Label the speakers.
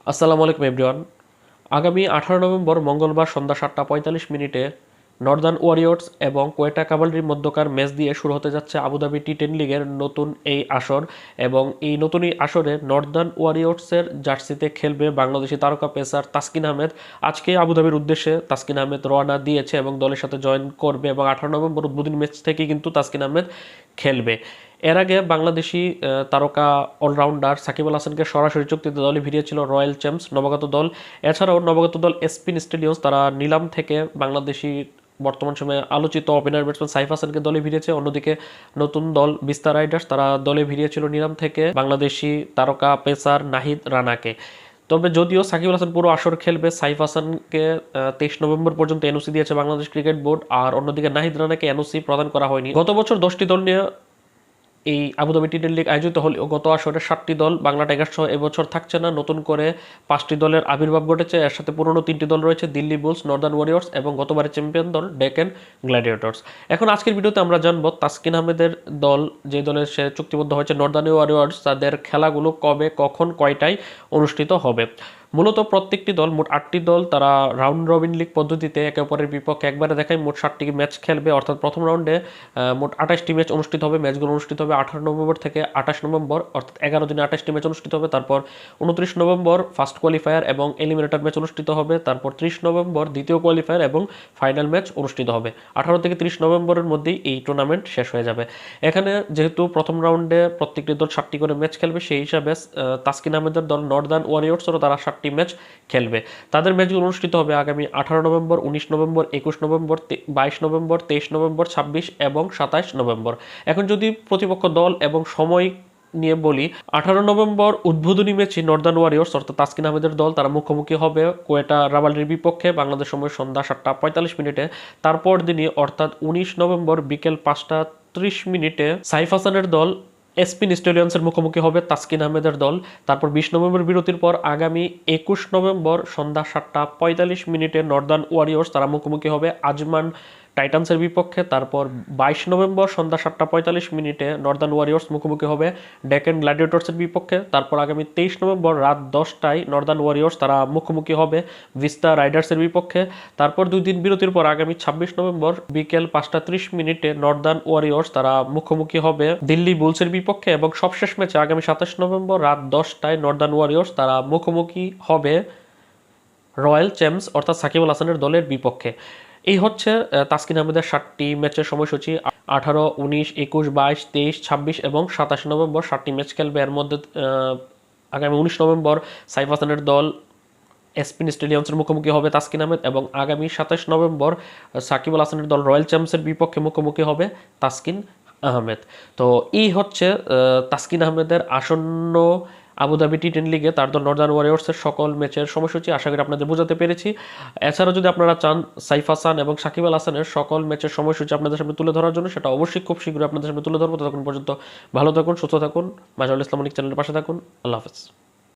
Speaker 1: আসসালামু আলাইকুম এভরিওয়ান। আগামী 18 নভেম্বর মঙ্গলবার সন্ধ্যা 7:45 নর্দার্ন ওয়ারিয়র্স এবং কোয়েটা ক্যাভালরির মধ্যকার ম্যাচ দিয়ে শুরু হতে যাচ্ছে আবুধাবি টি10 লিগের নতুন এই আসর। এবং এই নতুন এই আসরে নর্দার্ন ওয়ারিয়র্সের জার্সিতে খেলবে বাংলাদেশি তারকা পেসার তাসকিন আহমেদ। আজকে আবুধাবির উদ্দেশ্যে তাসকিন আহমেদ রওনা দিয়েছে এবং দলের সাথে জয়েন করবে এবং 18 নভেম্বর উদ্বোধনী ম্যাচ থেকে কিন্তু তাসকিন আহমেদ খেলবে। এর আগে বাংলাদেশি তারকা অলরাউন্ডার সাকিব আল হাসানকে সরাসরি চুক্তিতে দলে ভিড়িয়েছিল রয়্যাল চ্যাম্পস নবাগত দল। এছাড়াও নবাগত দল এসপিন স্টেডিয়ামস তারা নিলাম থেকে বাংলাদেশি বর্তমান সময়ে আলোচিত ওপেনার ব্যাটসম্যান সাইফ হাসানকে দলে ভিড়িয়েছে। অন্যদিকে নতুন দল বিস্তার রাইডার্স তারা দলে ভিড়িয়েছিল নিলাম থেকে বাংলাদেশি তারকা পেসার নাহিদ রানাকে। তবে যদিও সাকিব আল হাসান পুরো আসর খেলবে, সাইফ হাসানকে 23 নভেম্বর পর্যন্ত এনওসি দিয়েছে বাংলাদেশ ক্রিকেট বোর্ড, আর অন্যদিকে নাহিদ রানাকে এনওসি প্রদান করা হয়নি। গত বছর 10টি দল নিয়ে এই আবুধাবি টি10 লিগ আয়োজিত হলেও গত আসরে 7টি দল বাংলা টাইগার্স সহ এবছর থাকছে না। নতুন করে 5টি দলের আবির্ভাব ঘটেছে। এর সাথে পুরনো 3টি দল রয়েছে, দিল্লি বুলস, নর্দার্ন ওয়ারিয়র্স এবং গতবারের চ্যাম্পিয়ন দল ডেকেন গ্ল্যাডিয়েটর্স। এখন আজকের ভিডিওতে আমরা জানবো তাসকিন আহমেদের দল, যে দলের সে চুক্তিবদ্ধ হয়েছে নর্দার্ন ওয়ারিয়র্স, তাদের খেলাগুলো কবে, কখন, কয়টায় অনুষ্ঠিত হবে। মূলত প্রত্যেকটি দল, মোট 8টি দল, তারা রাউন্ড রবিন লিগ পদ্ধতিতে একে অপরের বিপক্ষে একবারে দেখায় মোট 7টি ম্যাচ খেলবে। অর্থাৎ প্রথম রাউন্ডে মোট 28টি ম্যাচ অনুষ্ঠিত হবে। ম্যাচগুলো অনুষ্ঠিত হবে 18 নভেম্বর থেকে 28 নভেম্বর, অর্থাৎ 11 দিনে 28টি ম্যাচ অনুষ্ঠিত হবে। তারপর 29 নভেম্বর ফার্স্ট কোয়ালিফায়ার এবং এলিমিনেটর ম্যাচ অনুষ্ঠিত হবে। তারপর 30 নভেম্বর দ্বিতীয় কোয়ালিফায়ার এবং ফাইনাল ম্যাচ অনুষ্ঠিত হবে। 18 থেকে 30 নভেম্বরের মধ্যেই এই টুর্নামেন্ট শেষ হয়ে যাবে। এখানে যেহেতু প্রথম রাউন্ডে প্রত্যেকটি দল 7টি করে ম্যাচ খেলবে, সেই হিসাবে তাসকিন আহমেদের দল নর্দার্ন ওয়ারিয়র্সেরও তারা 7টি ম্যাচ খেলবে। তাদের ম্যাচগুলো অনুষ্ঠিত হবে আগামী 18 November, 19 November, 21 November, 22 November, 23 November, 26 এবং 27 নভেম্বর। এখন যদি প্রতিপক্ষ দল এবং সময় নিয়ে বলি, 18 নভেম্বর উদ্বোধনী ম্যাচে নর্দার্ন ওয়ারিয়র্স অর্থাৎ তাসকিন আহমেদের দল তারা মুখোমুখি হবে কোয়েটা রাভালরির বিপক্ষে বাংলাদেশ সময় সন্ধ্যা 7:45। তারপর দিনই অর্থাৎ 19 নভেম্বর বিকেল 5:30 সাইফ হাসানের দল এসপিন স্টেডিয়ামসের মুখোমুখি হবে তাসকিন আহমেদের দল। তারপর 20 নভেম্বর বিরতির পর আগামী 21 নভেম্বর সন্ধ্যা 7:45 নর্দার্ন ওয়ারিয়র্স তারা মুখোমুখি হবে আজমান টাইটান্সের বিপক্ষে। তারপর 22 নভেম্বর সন্ধ্যা 7:45 নর্দার্ন ওয়ারিয়র্স মুখোমুখি হবে ডেকেন গ্ল্যাডিয়েটর্সের বিপক্ষে। তারপর আগামী 23 নভেম্বর রাত 10টায় নর্দার্ন ওয়ারিয়র্স তারা মুখোমুখি হবে ভিস্তা রাইডার্সের বিপক্ষে। তারপর 2 দিন বিরতির পর আগামী 26 নভেম্বর বিকেল 5:30 নর্দার্ন ওয়ারিয়র্স তারা মুখোমুখি হবে দিল্লি বুলসের বিপক্ষে। এবং সবশেষ ম্যাচে আগামী 27 নভেম্বর রাত 10টায় নর্দার্ন ওয়ারিয়র্স তারা মুখোমুখি হবে রয়্যাল চ্যাম্পস অর্থাৎ সাকিব আল হাসানের দলের বিপক্ষে। এই হচ্ছে তাসকিন আহমেদের 7টি ম্যাচের সময়সূচি। 18, 19, 21, 22, 23, 26 এবং 27 নভেম্বর 7টি ম্যাচ খেলবে। এর মধ্যে আগামী 19 নভেম্বর সাইফ হাসানের দল এসপিন স্টেডিয়ামসের মুখোমুখি হবে তাসকিন আহমেদ এবং আগামী 27 নভেম্বর সাকিব আল হাসানের দল রয়্যাল চ্যাম্পসের বিপক্ষে মুখোমুখি হবে তাসকিন আহমেদ। তো এই হচ্ছে তাসকিন আহমেদের আসন্ন আবুধাবি টি10 লিগে তার দল নর্দার্ন ওয়ারিয়র্সের সকল ম্যাচের সময়সূচি। আশা করি আপনাদের বোঝাতে পেরেছি। এছাড়াও যদি আপনারা চান সাইফ হাসান এবং সাকিব আল হাসানের সকল ম্যাচের সময়সূচি আপনাদের সামনে তুলে ধরার জন্য, সেটা অবশ্যই খুব শীঘ্রই আপনাদের সামনে তুলে ধরবো। ততক্ষণ পর্যন্ত ভালো থাকুন, সুস্থ থাকুন, মাজারুল ইসলাম অনিক চ্যানেলের পাশে থাকুন। আল্লাহ হাফেজ।